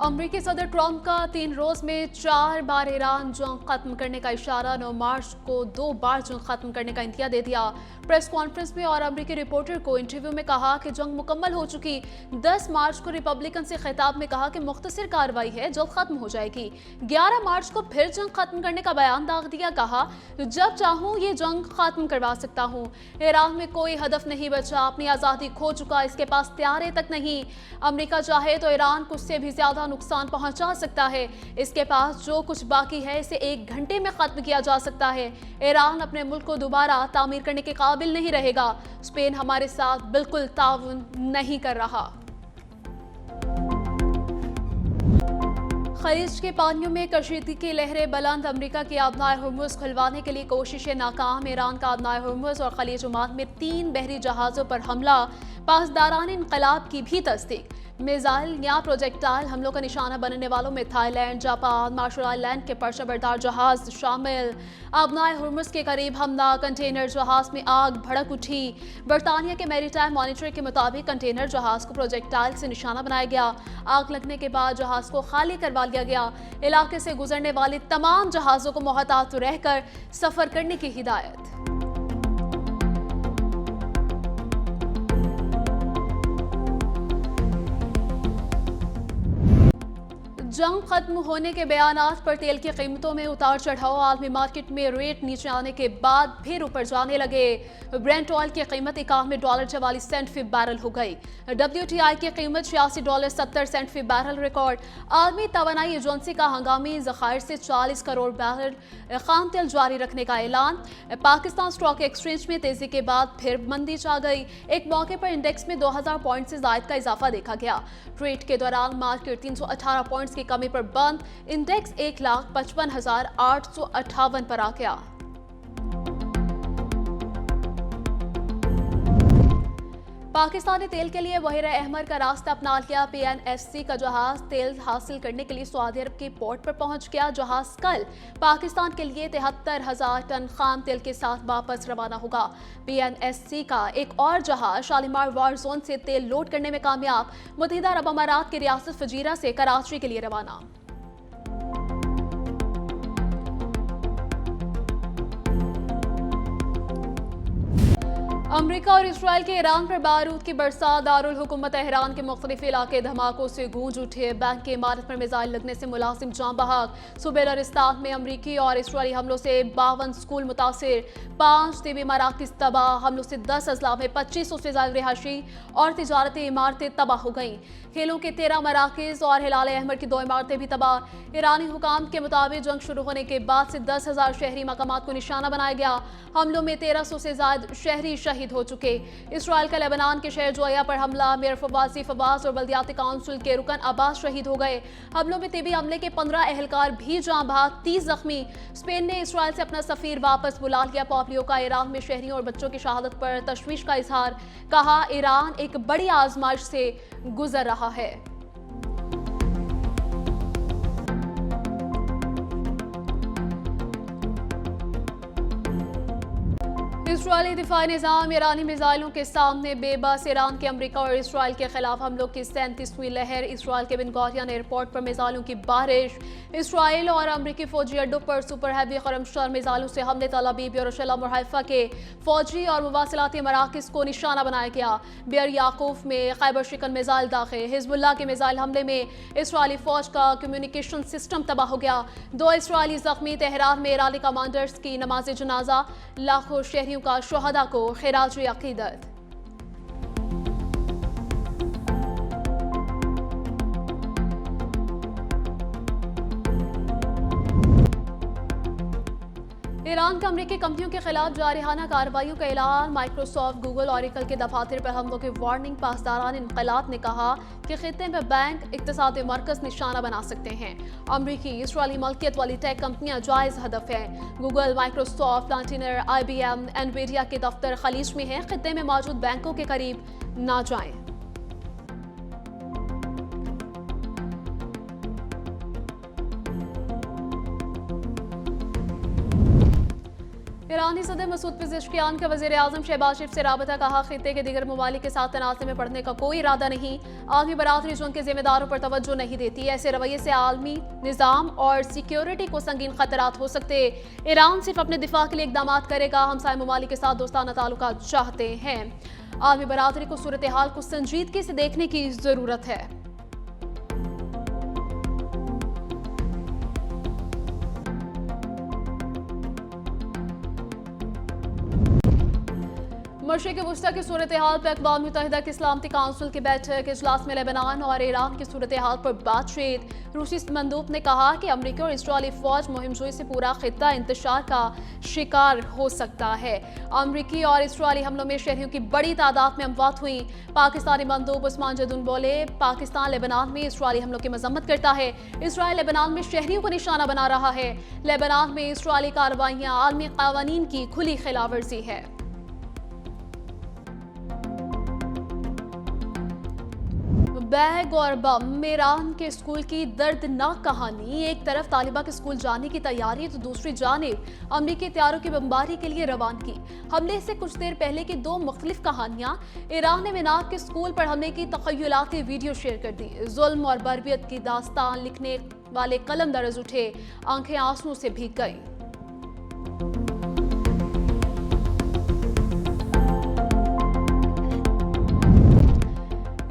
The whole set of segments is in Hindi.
अमरीकी सदर ट्रंप का 3 रोज में 4 बार ईरान जंग खत्म करने का इशारा। 9 मार्च को 2 बार जंग खत्म करने का इंदिया दे दिया। प्रेस कॉन्फ्रेंस में और अमरीकी रिपोर्टर को इंटरव्यू में कहा कि जंग मुकम्मल हो चुकी। 10 मार्च को रिपब्लिकन से खिताब में कहा कि मुख्तसर कार्रवाई है, जल्द खत्म हो जाएगी। 11 मार्च को फिर जंग खत्म करने का बयान दाग दिया। कहा जब चाहूं ये जंग खत्म करवा सकता हूं। ईरान में कोई हदफ नहीं बचा, अपनी आजादी खो चुका, इसके पास तैयारे तक नहीं। अमरीका चाहे तो ईरान को उससे भी ज्यादा नुकसान पहुंचा सकता है। इसके पास जो कुछ बाकी है इसे 1 घंटे में खत्म किया जा सकता है। ईरान अपने मुल्क को दोबारा तामीर करने के काबिल नहीं रहेगा। स्पेन हमारे साथ बिल्कुल ताउन नहीं कर रहा। खलीज के पानियों में कशीदगी की लहरें बुलंद। अमरीका की आबनाए हुर्मुज खुलवाने के लिए कोशिशें नाकाम। ईरान का आबनाए हुर्मुज और खलीज ओमान में 3 बहरी जहाजों पर हमला। पासदारान इनकलाब की भी तस्दीक। मिसाइल या प्रोजेक्टाइल हमलों का निशाना बनने वालों में थाईलैंड, जापान, मार्शल आइलैंड के पर्चाबरदार जहाज शामिल। आबनाए हुर्मुज के करीब हमला, कंटेनर जहाज में आग भड़क उठी। बरतानिया के मैरीटाइम मॉनिटर के मुताबिक कंटेनर जहाज को प्रोजेक्टाइल से निशाना बनाया गया। आग लगने के बाद जहाज को खाली करवा लिया गया। इलाके से गुजरने वाले तमाम जहाजों को मोहतात रहकर सफर करने की हिदायत। जंग खत्म होने के बयानात पर तेल की कीमतों में उतार चढ़ाव। आलमी मार्केट में रेट नीचे आने के बाद फिर ऊपर जाने लगे। ब्रेंट ऑयल की कीमत $91.44 फी बैरल हो गई। WTI की कीमत $86.70 फी बैरल रिकॉर्ड। आलमी तवानाई एजेंसी का हंगामी जखायर से 40 करोड़ बैरल खाम तेल जारी रखने का ऐलान। पाकिस्तान स्टॉक एक्सचेंज में तेजी के बाद फिर मंदी छा गई। एक मौके पर इंडेक्स में 2000 पॉइंट से ज्यादा का इजाफा देखा गया। ट्रेड के दौरान मार्केट 318 पॉइंट्स की कमी पर बंद। इंडेक्स 1,55,858 पर आ गया। पाकिस्तानी तेल के लिए बहर अहमर का रास्ता अपना लिया। PNSC का जहाज तेल हासिल करने के लिए सऊदी अरब के पोर्ट पर पहुंच गया। जहाज कल पाकिस्तान के लिए 73,000 टन खाम तेल के साथ वापस रवाना होगा। PNSC का एक और जहाज शालीमार वार जोन से तेल लोड करने में कामयाब। मुत्तहिदा अरब अमारात की रियासत फजीरा से कराची के लिए रवाना। अमरीका और इसराइल के ईरान पर बारूद की बरसात। दारुल हुकूमत तेहरान के मुख्तलिफ इलाके धमाकों से गूंज उठे। बैंक की इमारत पर मिसाइल लगने से मुलाजिम जाँ बहक। सुबेलरिस्तान में अमरीकी और इसराइली हमलों से 52 स्कूल मुतासिर। 5 तिबी मराकज़ तबाह। हमलों से 10 अजला में 2500 से ज्यादा रिहायशी और तिजारती इमारतें तबाह हो गईं। खेलों के 13 मराकज़ और हिलाल अहमर की 2 इमारतें भी तबाह। ईरानी हुकाम के मुताबिक जंग शुरू होने के बाद से 10,000 शहरी मकामात को निशाना बनाया गया। हमलों में 1300 से ज्यादा शहरी शहीद हो चुके। इसराइल का लेबनान के शहर जोया पर हमला। मेयर फवाजी फवाज और बल्दियाती काउंसिल के रुकन अब्बास शहीद हो गए। हमलों में तिबी हमले के 15 एहलकार भी जाँ बहक, 30 जख्मी। स्पेन ने इसराइल से अपना सफीर वापस बुला लिया। पोम्पियो का ईरान में शहरियों और बच्चों की शहादत पर तशवीश का इजहार। कहा ईरान एक बड़ी आजमाइश से गुजर रहा है। इसराइली दिफाई निज़ाम ईरानी मिसाइलों के सामने बेबस। ईरान के अमरीका और इसराइल के खिलाफ हमलों की 37वीं लहर। इसराइल के बिन गौरियन एयरपोर्ट पर मिसाइलों की बारिश। इसराइल और अमरीकी फौजी अड्डों पर सुपर हैवी खरमशर मिसाइलों से हमले। तल अबीब, यरूशलेम और हैफा के फौजी और मुवासिलाती मराकज़ को निशाना बनाया गया। बियर याकूफ में खैबर शिकन मिसाइल दाखिल। हिजबुल्लाह के मिसाइल हमले में इसराइली फौज का कम्युनिकेशन सिस्टम तबाह हो गया। 2 इसराइली जख्मी। तेहरान में ईरानी कमांडर्स की नमाज जनाजा। लाखों शहरियों का शुहदा को खिराज अकीदत। ईरान का अमरीकी कंपनियों के खिलाफ जारहाना कार्रवाइयों का ऐलान। माइक्रोसॉफ्ट, गूगल, ऑरिकल के दफातर पर हमलों की वार्निंग। पासदारान इनकलाब ने कहा कि खित्ते में बैंक इक्तिसादी मरकज निशाना बना सकते हैं। अमरीकी इसराइली मल्कियत वाली टेक कंपनियां जायज हदफ हैं। गूगल, माइक्रोसॉफ्ट, प्लांटिनर, IBM, एनवीडिया के दफ्तर खलीज में हैं। खित्ते में मौजूद बैंकों के करीब ना जाएं। ईरानी सदर मसूद पेज़ेश्कियान का वज़ीर आज़म शहबाज शरीफ से राबता, कहा खित्ते के दीगर ममालिक के साथ तनाज़े में पड़ने का कोई इरादा नहीं। आलमी बरादरी जंग के जिम्मेदारों पर तवज्जो नहीं देती। ऐसे रवैये से आलमी निज़ाम और सिक्योरिटी को संगीन खतरात हो सकते। ईरान सिर्फ अपने दिफा के लिए इकदाम करेगा। हमसाय ममालिक के साथ दोस्ताना ताल्लुकात चाहते हैं। आलमी बरादरी को सूरत हाल को संजीदगी से देखने की जरूरत है। मशरिक़ वुस्ता की सूरत हाल पर अक़वाम मुत्तहिदा की सलामती काउंसिल की बैठक, इजलास में लेबनान और ईरान की सूरत हाल पर बातचीत। रूसी मंदूब ने कहा कि अमरीकी और इसराइली फौज मुहिमजोई से पूरा खित्ता इंतशार का शिकार हो सकता है। अमरीकी और इसराइली हमलों में शहरियों की बड़ी तादाद में अमवात हुई। पाकिस्तानी मंदूब उस्मान जदून बोले, पाकिस्तान लेबनान में इसराइली हमलों की मजम्मत करता है। इसराइल लेबनान में शहरियों को निशाना बना रहा है। लेबनान में इसराइली कार्रवाइयां आलमी कानून की खुली खिलाफवर्जी है। बैग और बम, ईरान के स्कूल की दर्दनाक कहानी। एक तरफ तालिबा के स्कूल जाने की तैयारी तो दूसरी जानिब अमरीकी हथियारों की बमबारी के लिए रवानगी। हमले से कुछ देर पहले की दो मुख्तलिफ कहानियां। ईरान ने मिनाक के स्कूल पर हमले की तखय्युलाती वीडियो शेयर कर दी। जुल्म और बर्बियत की दास्तान लिखने वाले कलम दर्ज उठे, आंखें आंसुओं से भीग गई।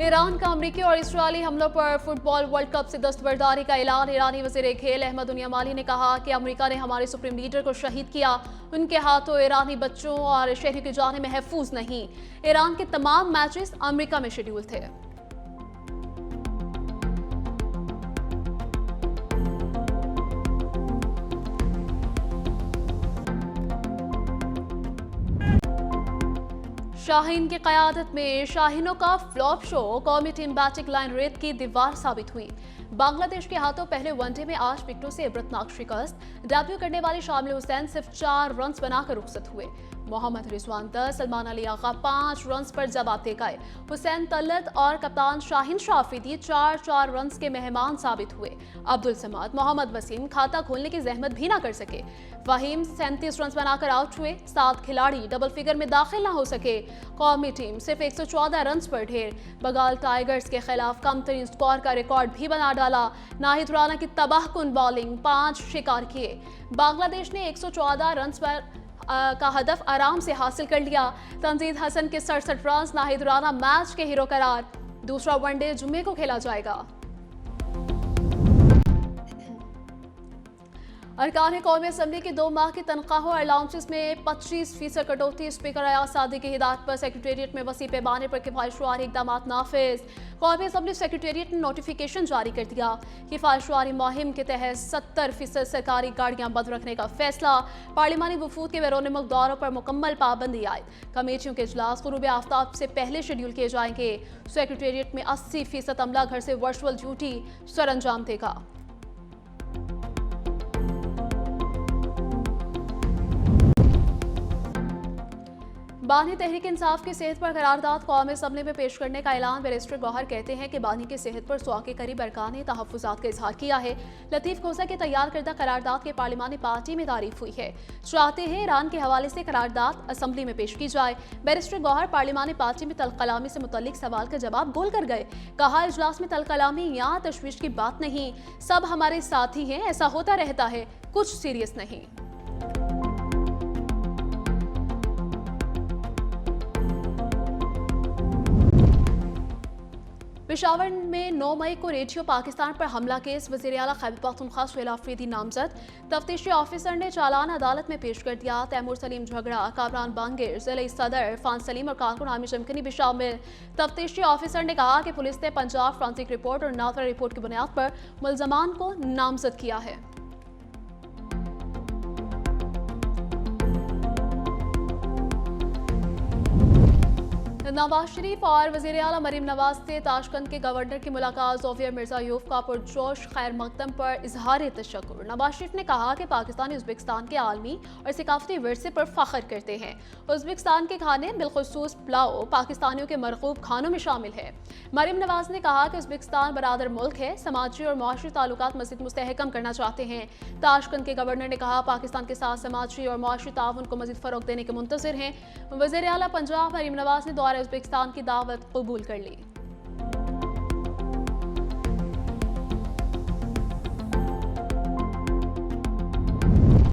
ईरान का अमरीकी और इसराइली हमलों पर फुटबॉल वर्ल्ड कप से दस्तबरदारी का ऐलान। ईरानी वज़ीर खेल अहमद उनियामाली ने कहा कि अमेरिका ने हमारे सुप्रीम लीडर को शहीद किया। उनके हाथों ईरानी बच्चों और शहरियों की जानें महफूज नहीं। ईरान के तमाम मैचेस अमेरिका में शेड्यूल थे। शाहीन की क़यादत में शाहीनों का फ्लॉप शो। कौमी टीम बैटिंग लाइन रेत की दीवार साबित हुई। बांग्लादेश के हाथों पहले वनडे में 8 विकेटों से इबरतनाक शिकस्त। डेब्यू करने वाले शामिल हुसैन सिर्फ 4 रन बनाकर रुखसत हुए। मोहम्मद रिजवान 10, सलमान अली आगा 5 रन पर जवाब दे गए। हुसैन तलत और कप्तान शाहीन शाफिदी 4-4 रन के मेहमान साबित हुए। अब्दुल समाद, मोहम्मद वसीम खाता खोलने की जहमत भी ना कर सके। फहीम 37 रन बनाकर आउट हुए। 7 खिलाड़ी डबल फिगर में दाखिल ना हो सके। कौमी टीम सिर्फ 114 रन पर ढेर। बंगाल टाइगर्स के खिलाफ कम तरीन स्कोर का रिकॉर्ड भी बना डाला। नाहिद राना की तबाहकुन बॉलिंग, 5 शिकार किए। बांग्लादेश ने 114 रन पर का हदफ आराम से हासिल कर लिया। तंजीद हसन के 67 रन, नाहिद राना मैच के हीरो करार। दूसरा वनडे जुम्मे को खेला जाएगा। अरकान कौमी असम्बली की 2 माह की तनख्वाहों और अलाउंसेस में 25% कटौती। स्पीकर अयाज सादी की हिदायत पर सेक्रेटेरिएट में वसी पैमाने पर किफायतशुमारी इकदाम नाफिज। कौमी असम्बली सेक्रेटेरिएट ने नोटिफिकेशन जारी कर दिया। किफायतशुमारी मुहिम के तहत 70% सरकारी गाड़ियां बंद रखने का फैसला। पार्लिमानी वफूद के बैरून मुल्क दौरों पर मुकम्मल पाबंदी आयद। कमेटियों के इजलास गुरूब आफ्ताब से पहले शेड्यूल किए जाएंगे। सेक्रेटेरिएट में 80% अमला घर से वर्चुअल ड्यूटी सर अंजाम देगा। बानी तहरीक इंसाफ की सेहत पर करारदाद कौमी असम्बली में पेश करने का ऐलान। बैरिस्टर गौहर कहते हैं कि बानी की सेहत पर सौ के करीब अरकान ने तहफ़्फ़ुज़ात का इजहार किया है। लतीफ़ खोसा के तैयार करदा करारदाद के पार्लिमानी पार्टी में तारीफ हुई है। चाहते हैं ईरान के हवाले से करारदाद असम्बली में पेश की जाए। बैरिस्टर गौहर पार्लिमानी पार्टी में तलकलामी से मुतल्लिक सवाल का जवाब बोल कर गए। कहा, इजलास में तलकलामी या तशवीश की बात नहीं, सब हमारे साथी हैं, ऐसा होता रहता है, कुछ सीरियस नहीं। पेशावर में 9 मई को रेडियो पाकिस्तान पर हमला केस। वज़ीर आला खैबर पख्तूनख्वा सुहेल आफरीदी नामजद। तफ्तीशी ऑफिसर ने चालान अदालत में पेश कर दिया। तैमूर सलीम झगड़ा, कामरान बांगिर, ज़िले सदर इरफान सलीम और कारकुन आमिर चमकनी भी शामिल। तफ्तीशी ऑफिसर ने कहा कि पुलिस ने पंजाब फ्रांसिक रिपोर्ट और नाथरा रिपोर्ट की बुनियाद पर मुल्ज़मान को नामजद किया है। नवाज शरीफ और वज़ीर आला मरीम नवाज से ताशकंद के गवर्नर की मुलाकात ज़ोफियर मिर्ज़ायोफ का पुरजोश खैर मकदम पर इजहार तशक्कुर। नवाज शरीफ ने कहा कि पाकिस्तानी उज़्बेकिस्तान के आलमी और सकाफती विरसे पर फ़ख्र करते हैं। उज़्बेकिस्तान के खाने बिलखुसूस पुलाव पाकिस्तानियों के मरगूब खानों में शामिल है। मरीम नवाज ने कहा कि उज़्बेकिस्तान बरादर मुल्क है, समाजी और माशी ताल्लुकात मज़ीद मुस्तहकम करना चाहते हैं। ताशकंद के गवर्नर ने कहा पाकिस्तान के साथ समाजी और माशी ताउन को मज़ीद फ़रोग़ देने के मुंतज़िर हैं। वज़ीर आला पंजाब मरीम नवाज ने दौरा उज़्बेकिस्तान की दावत कबूल कर ली।